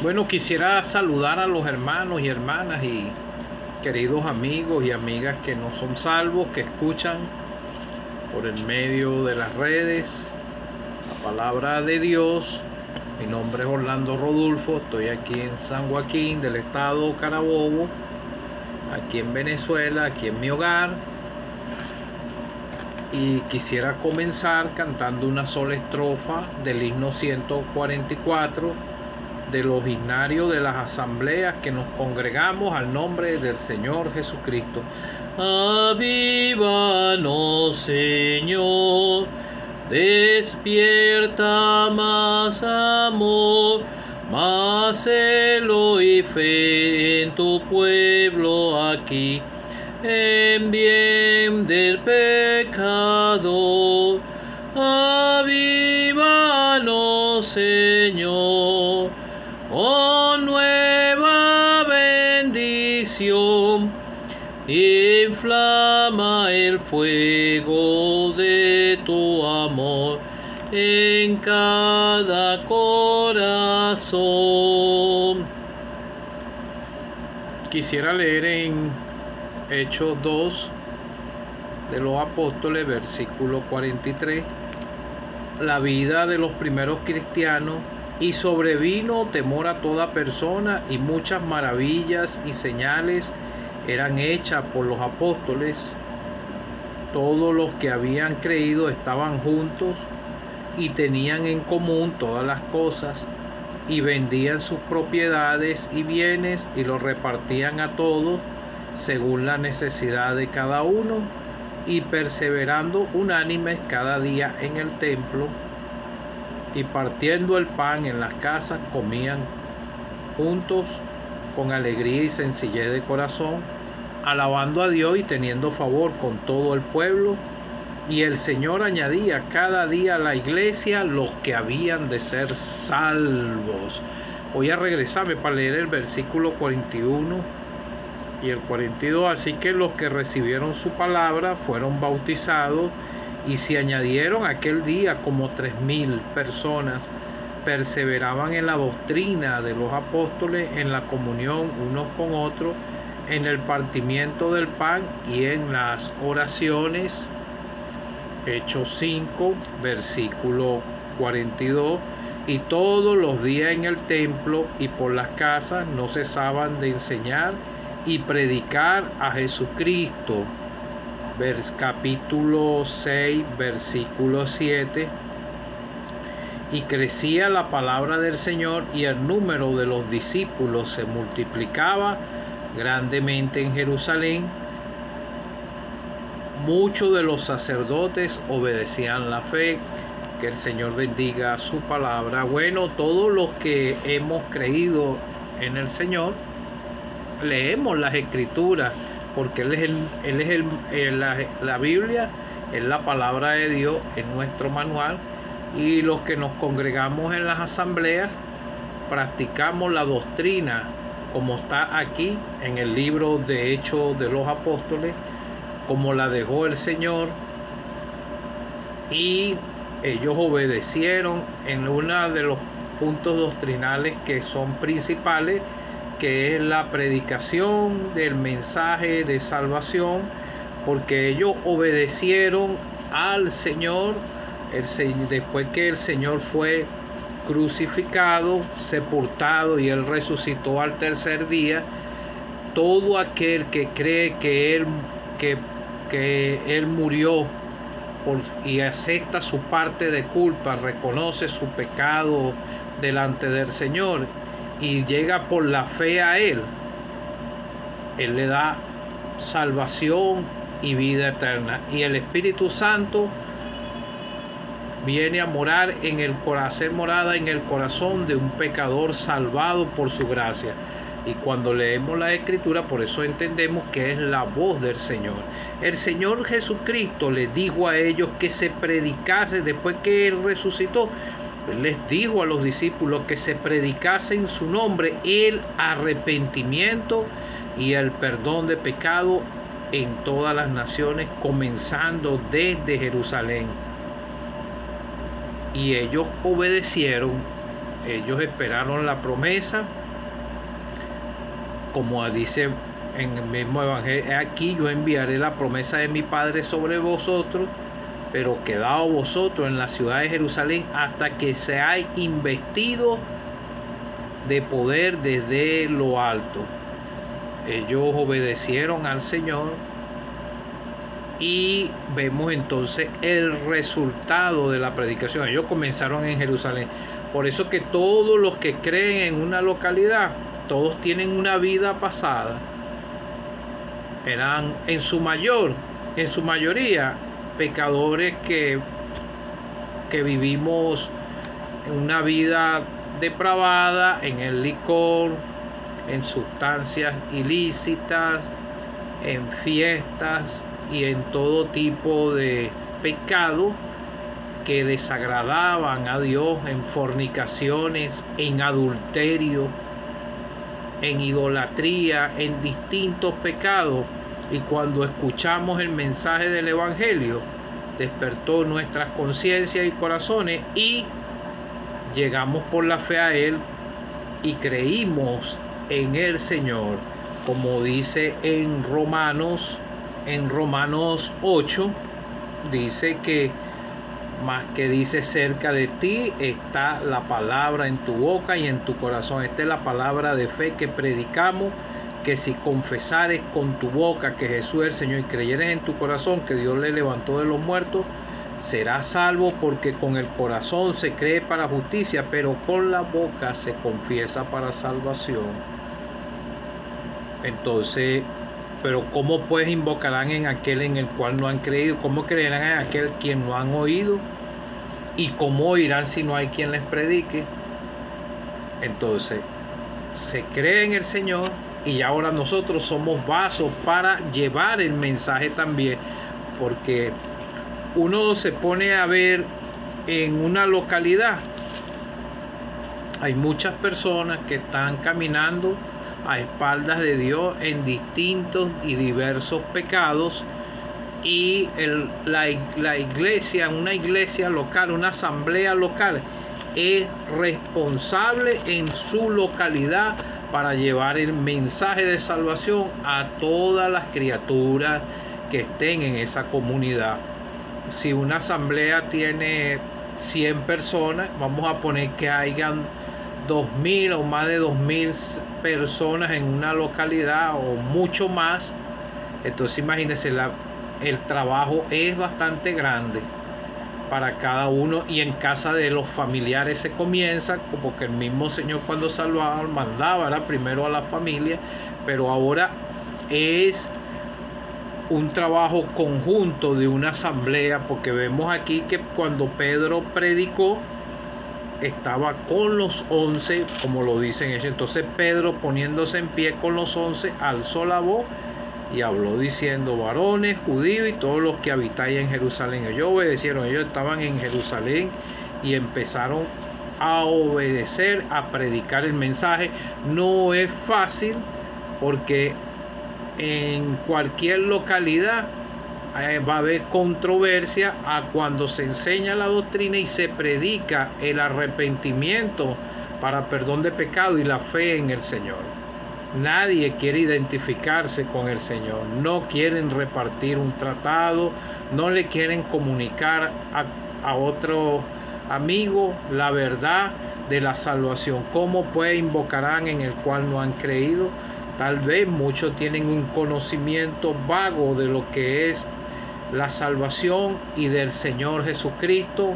Bueno, quisiera saludar a los hermanos y hermanas y queridos amigos y amigas que no son salvos, que escuchan por el medio de las redes la palabra de Dios. Mi nombre es Orlando Rodulfo, estoy aquí en San Joaquín del estado Carabobo, aquí en Venezuela, aquí en mi hogar. Y quisiera comenzar cantando una sola estrofa del himno 144 de los himnarios de las asambleas que nos congregamos al nombre del Señor Jesucristo. Avívanos, Señor, despierta más amor, más celo y fe en tu pueblo aquí, en bien del pecador. Avívanos, Señor, oh nueva bendición, inflama el fuego de tu amor en cada corazón. Quisiera leer en Hechos 2 de los Apóstoles, versículo 43, la vida de los primeros cristianos. Y sobrevino temor a toda persona, y muchas maravillas y señales eran hechas por los apóstoles. Todos los que habían creído estaban juntos y tenían en común todas las cosas, y vendían sus propiedades y bienes y los repartían a todos según la necesidad de cada uno, y perseverando unánimes cada día en el templo y partiendo el pan en las casas, comían juntos con alegría y sencillez de corazón, alabando a Dios y teniendo favor con todo el pueblo. Y el Señor añadía cada día a la iglesia los que habían de ser salvos. Voy a regresarme para leer el versículo 41 y el 42. Así que los que recibieron su palabra fueron bautizados, y se añadieron aquel día como 3,000 personas. Perseveraban en la doctrina de los apóstoles, en la comunión unos con otros, en el partimiento del pan y en las oraciones. Hechos 5, versículo 42. Y todos los días en el templo y por las casas no cesaban de enseñar y predicar a Jesucristo. Capítulo 6, versículo 7. Y crecía la palabra del Señor, y el número de los discípulos se multiplicaba grandemente en Jerusalén. Muchos de los sacerdotes obedecían la fe. Que el Señor bendiga su palabra. Bueno, todos los que hemos creído en el Señor, leemos las Escrituras, porque la Biblia es la palabra de Dios, es nuestro manual. Y los que nos congregamos en las asambleas practicamos la doctrina como está aquí en el libro de Hechos de los Apóstoles, como la dejó el Señor, y ellos obedecieron en uno de los puntos doctrinales que son principales, que es la predicación del mensaje de salvación, porque ellos obedecieron al Señor. Después que el Señor fue crucificado, sepultado y Él resucitó al tercer día, todo aquel que cree que Él murió y acepta su parte de culpa, reconoce su pecado delante del Señor y llega por la fe a Él le da salvación y vida eterna. Y el Espíritu Santo viene a morar hacer morada en el corazón de un pecador salvado por su gracia. Y cuando leemos la Escritura, por eso entendemos que es la voz del Señor. El Señor Jesucristo les dijo a ellos que se predicase, después que Él resucitó, les dijo a los discípulos que se predicase en su nombre el arrepentimiento y el perdón de pecado en todas las naciones, comenzando desde Jerusalén. Y ellos obedecieron Ellos esperaron la promesa, como dice en el mismo evangelio: aquí yo enviaré la promesa de mi Padre sobre vosotros, pero quedaos vosotros en la ciudad de Jerusalén hasta que seáis investidos de poder desde lo alto. Ellos obedecieron al Señor y vemos entonces el resultado de la predicación. Ellos comenzaron en Jerusalén. Por eso que todos los que creen en una localidad, todos tienen una vida pasada. Eran en su mayoría pecadores que vivimos una vida depravada en el licor, en sustancias ilícitas, en fiestas y en todo tipo de pecado que desagradaban a Dios, en fornicaciones, en adulterio, en idolatría, en distintos pecados. Y cuando escuchamos el mensaje del Evangelio, despertó nuestras conciencias y corazones y llegamos por la fe a Él y creímos en el Señor, como dice en Romanos 8, dice que más que dice: cerca de ti está la palabra en tu boca y en tu corazón. Esta es la palabra de fe que predicamos, que si confesares con tu boca que Jesús es el Señor y creyeres en tu corazón que Dios le levantó de los muertos, serás salvo, porque con el corazón se cree para justicia, pero con la boca se confiesa para salvación. Entonces, pero ¿cómo pues invocarán en aquel en el cual no han creído? ¿Cómo creerán en aquel quien no han oído? ¿Y cómo oirán si no hay quien les predique? Entonces, se cree en el Señor y ahora nosotros somos vasos para llevar el mensaje también, porque uno se pone a ver en una localidad, hay muchas personas que están caminando a espaldas de Dios en distintos y diversos pecados, y la iglesia, una iglesia local, una asamblea local, es responsable en su localidad para llevar el mensaje de salvación a todas las criaturas que estén en esa comunidad. Si una asamblea tiene 100 personas, vamos a poner que hayan 2000 o más de 2000 personas en una localidad o mucho más. Entonces imagínense, el trabajo es bastante grande para cada uno, y en casa de los familiares se comienza, como que el mismo Señor cuando salvaba mandaba primero a la familia, pero ahora es un trabajo conjunto de una asamblea, porque vemos aquí que cuando Pedro predicó estaba con los 11, como lo dicen ellos. Entonces Pedro, poniéndose en pie con los 11, alzó la voz y habló diciendo: varones judíos y todos los que habitáis en Jerusalén. Ellos obedecieron, ellos estaban en Jerusalén y empezaron a obedecer, a predicar el mensaje. No es fácil, porque en cualquier localidad va a haber controversia a cuando se enseña la doctrina y se predica el arrepentimiento para perdón de pecado y la fe en el Señor. Nadie quiere identificarse con el Señor, no quieren repartir un tratado, no le quieren comunicar a otro amigo la verdad de la salvación. ¿Cómo pues invocarán en el cual no han creído? Tal vez muchos tienen un conocimiento vago de lo que es la salvación y del Señor Jesucristo,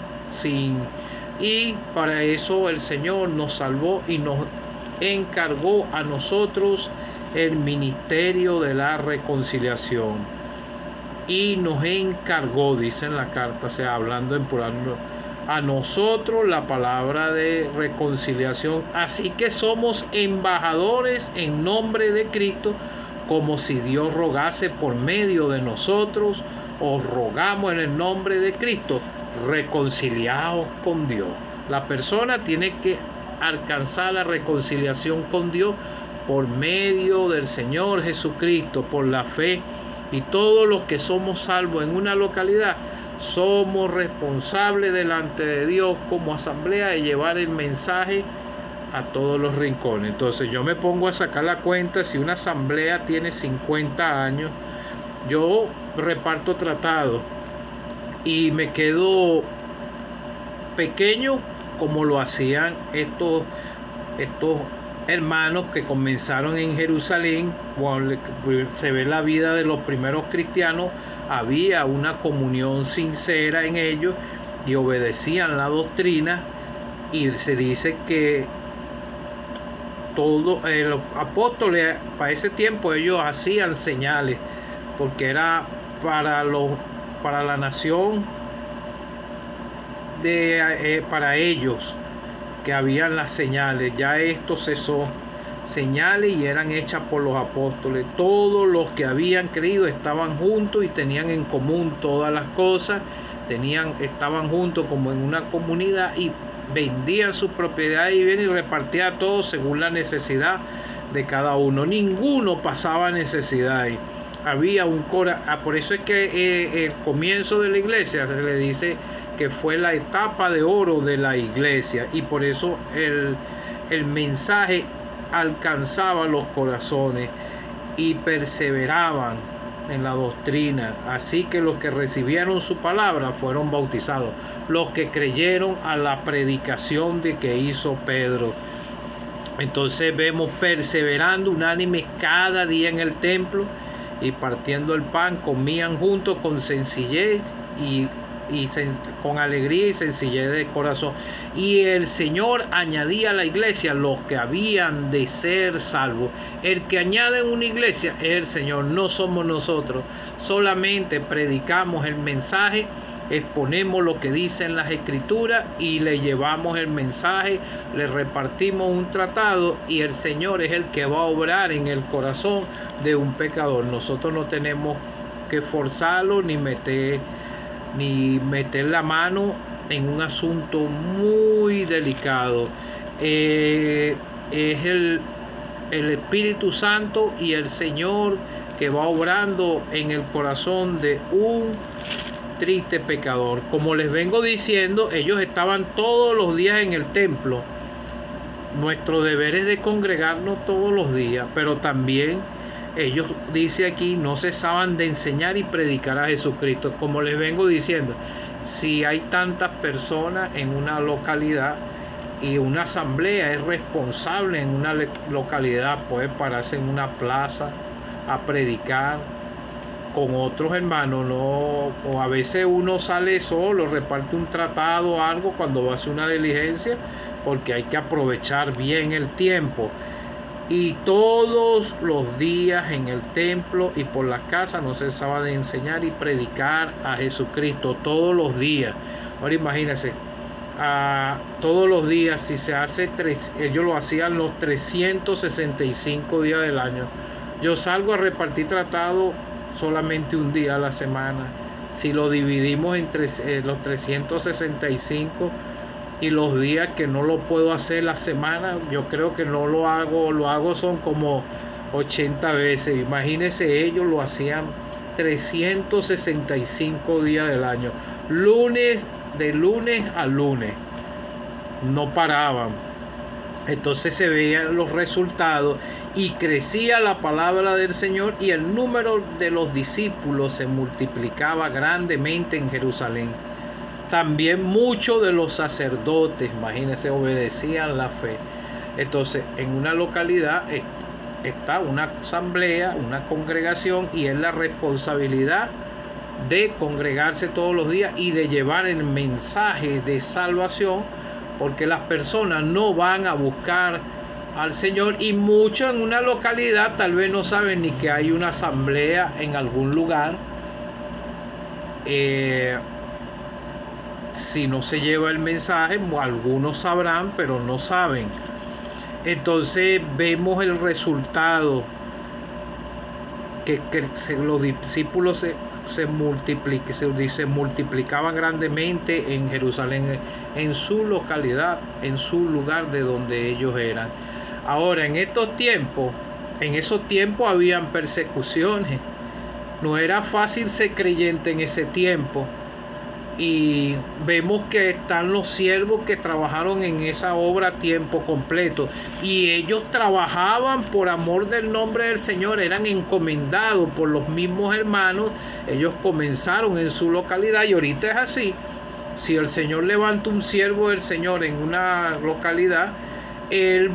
y para eso el Señor nos salvó y nos encargó a nosotros el ministerio de la reconciliación, y nos encargó, dice en la carta, o sea, hablando en plural, a nosotros la palabra de reconciliación. Así que somos embajadores en nombre de Cristo, como si Dios rogase por medio de nosotros. Os rogamos en el nombre de Cristo, reconciliaos con Dios. La persona tiene que alcanzar la reconciliación con Dios por medio del Señor Jesucristo, por la fe. Y todos los que somos salvos en una localidad somos responsables delante de Dios como asamblea de llevar el mensaje a todos los rincones. Entonces yo me pongo a sacar la cuenta, si una asamblea tiene 50 años, yo reparto tratados y me quedo pequeño como lo hacían estos hermanos que comenzaron en Jerusalén. Cuando se ve la vida de los primeros cristianos, había una comunión sincera en ellos y obedecían la doctrina, y se dice que todos los apóstoles para ese tiempo ellos hacían señales porque era para la nación para ellos que habían las señales. Ya esto cesó, señales, y eran hechas por los apóstoles. Todos los que habían creído estaban juntos y tenían en común todas las cosas, estaban juntos como en una comunidad y vendían sus propiedades y bienes y repartían a todos según la necesidad de cada uno. Ninguno pasaba necesidad ahí. Había un por eso es que el comienzo de la iglesia se le dice que fue la etapa de oro de la iglesia, y por eso el mensaje alcanzaba los corazones y perseveraban en la doctrina. Así que los que recibieron su palabra fueron bautizados, los que creyeron a la predicación de que hizo Pedro. Entonces vemos perseverando unánimes cada día en el templo y partiendo el pan comían juntos con sencillez y con alegría y sencillez de corazón. Y el Señor añadía a la iglesia los que habían de ser salvos. El que añade en una iglesia es el Señor, no somos nosotros. Solamente predicamos el mensaje, exponemos lo que dicen las escrituras y le llevamos el mensaje, le repartimos un tratado, y el Señor es el que va a obrar en el corazón de un pecador. Nosotros no tenemos que forzarlo ni meter la mano en un asunto muy delicado. Es el Espíritu Santo y el Señor que va obrando en el corazón de un triste pecador. Como les vengo diciendo, ellos estaban todos los días en el templo. Nuestro deber es de congregarnos todos los días, pero también ellos, dice aquí, no cesaban de enseñar y predicar a Jesucristo. Como les vengo diciendo, si hay tantas personas en una localidad y una asamblea es responsable en una localidad, puede pararse en una plaza a predicar con otros hermanos, ¿no? O a veces uno sale solo, reparte un tratado o algo cuando va a hacer una diligencia, porque hay que aprovechar bien el tiempo. Y todos los días en el templo y por las casas no cesaba de enseñar y predicar a Jesucristo, todos los días. Ahora imagínense, todos los días, si se hace ellos lo hacían los 365 días del año. Yo salgo a repartir tratado solamente un día a la semana. Si lo dividimos entre los 365 y los días que no lo puedo hacer la semana, yo creo que no lo hago son como 80 veces. Imagínense, ellos lo hacían 365 días del año, de lunes a lunes, no paraban. Entonces se veían los resultados y crecía la palabra del Señor, y el número de los discípulos se multiplicaba grandemente en Jerusalén. También muchos de los sacerdotes, imagínense, obedecían la fe. Entonces, en una localidad está una asamblea, una congregación, y es la responsabilidad de congregarse todos los días y de llevar el mensaje de salvación, porque las personas no van a buscar al Señor, y muchos en una localidad tal vez no saben ni que hay una asamblea en algún lugar. Si no se lleva el mensaje, algunos sabrán, pero no saben. Entonces vemos el resultado, que los discípulos se multiplicaban grandemente en Jerusalén, en su localidad, en su lugar de donde ellos eran. Ahora, en esos tiempos habían persecuciones. No era fácil ser creyente en ese tiempo. y vemos que están los siervos que trabajaron en esa obra a tiempo completo, y ellos trabajaban por amor del nombre del Señor, eran encomendados por los mismos hermanos. Ellos comenzaron en su localidad, y ahorita es así. Si el Señor levanta un siervo del Señor en una localidad, él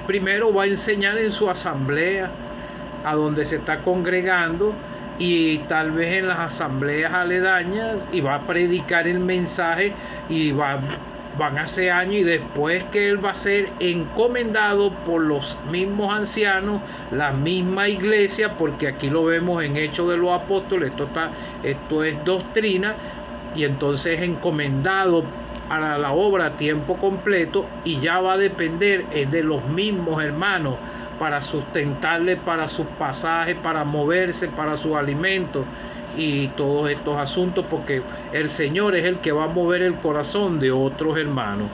primero va a enseñar en su asamblea, a donde se está congregando, y tal vez en las asambleas aledañas, y va a predicar el mensaje, y van a ser años, y después que él va a ser encomendado por los mismos ancianos, la misma iglesia, porque aquí lo vemos en Hechos de los Apóstoles, esto es doctrina, y entonces encomendado a la obra a tiempo completo, y ya va a depender de los mismos hermanos para sustentarle para sus pasajes, para moverse, para sus alimentos y todos estos asuntos, porque el Señor es el que va a mover el corazón de otros hermanos,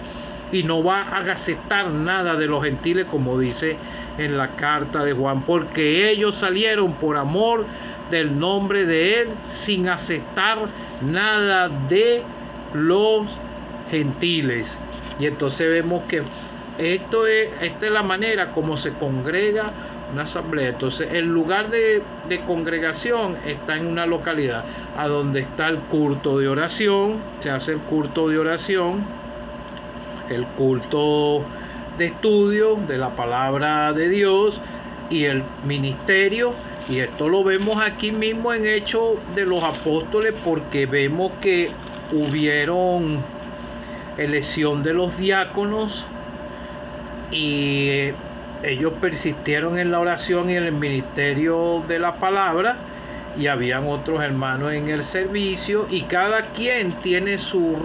y no va a aceptar nada de los gentiles, como dice en la carta de Juan, porque ellos salieron por amor del nombre de Él, sin aceptar nada de los gentiles. Y entonces vemos que esta es la manera como se congrega una asamblea. Entonces el lugar de congregación está en una localidad, a donde está el culto de oración, se hace el culto de oración, el culto de estudio de la palabra de Dios y el ministerio. Y esto lo vemos aquí mismo en Hechos de los Apóstoles, porque vemos que hubieron elección de los diáconos, y ellos persistieron en la oración y en el ministerio de la palabra, y habían otros hermanos en el servicio, y cada quien tiene su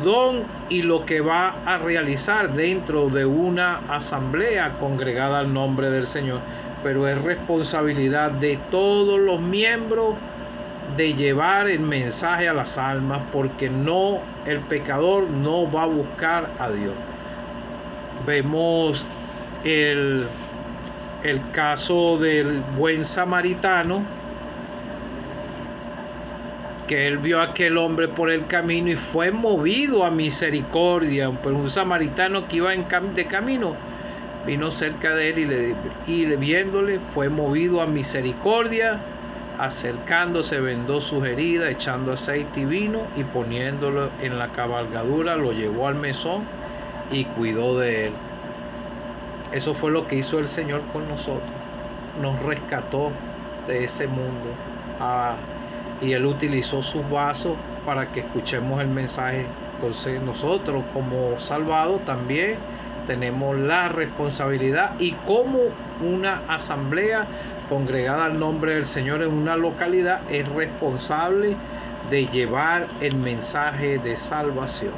don y lo que va a realizar dentro de una asamblea congregada al nombre del Señor. Pero es responsabilidad de todos los miembros de llevar el mensaje a las almas, porque el pecador no va a buscar a Dios. Vemos el caso del buen samaritano, que él vio a aquel hombre por el camino y fue movido a misericordia. Pero un samaritano que iba de camino vino cerca de él, y viéndole fue movido a misericordia. Acercándose, vendó sus heridas, echando aceite y vino, y poniéndolo en la cabalgadura, lo llevó al mesón y cuidó de él. Eso fue lo que hizo el Señor con nosotros. Nos rescató de ese mundo, y Él utilizó sus vasos para que escuchemos el mensaje. Entonces nosotros, como salvados, también tenemos la responsabilidad, y como una asamblea congregada al nombre del Señor en una localidad es responsable de llevar el mensaje de salvación.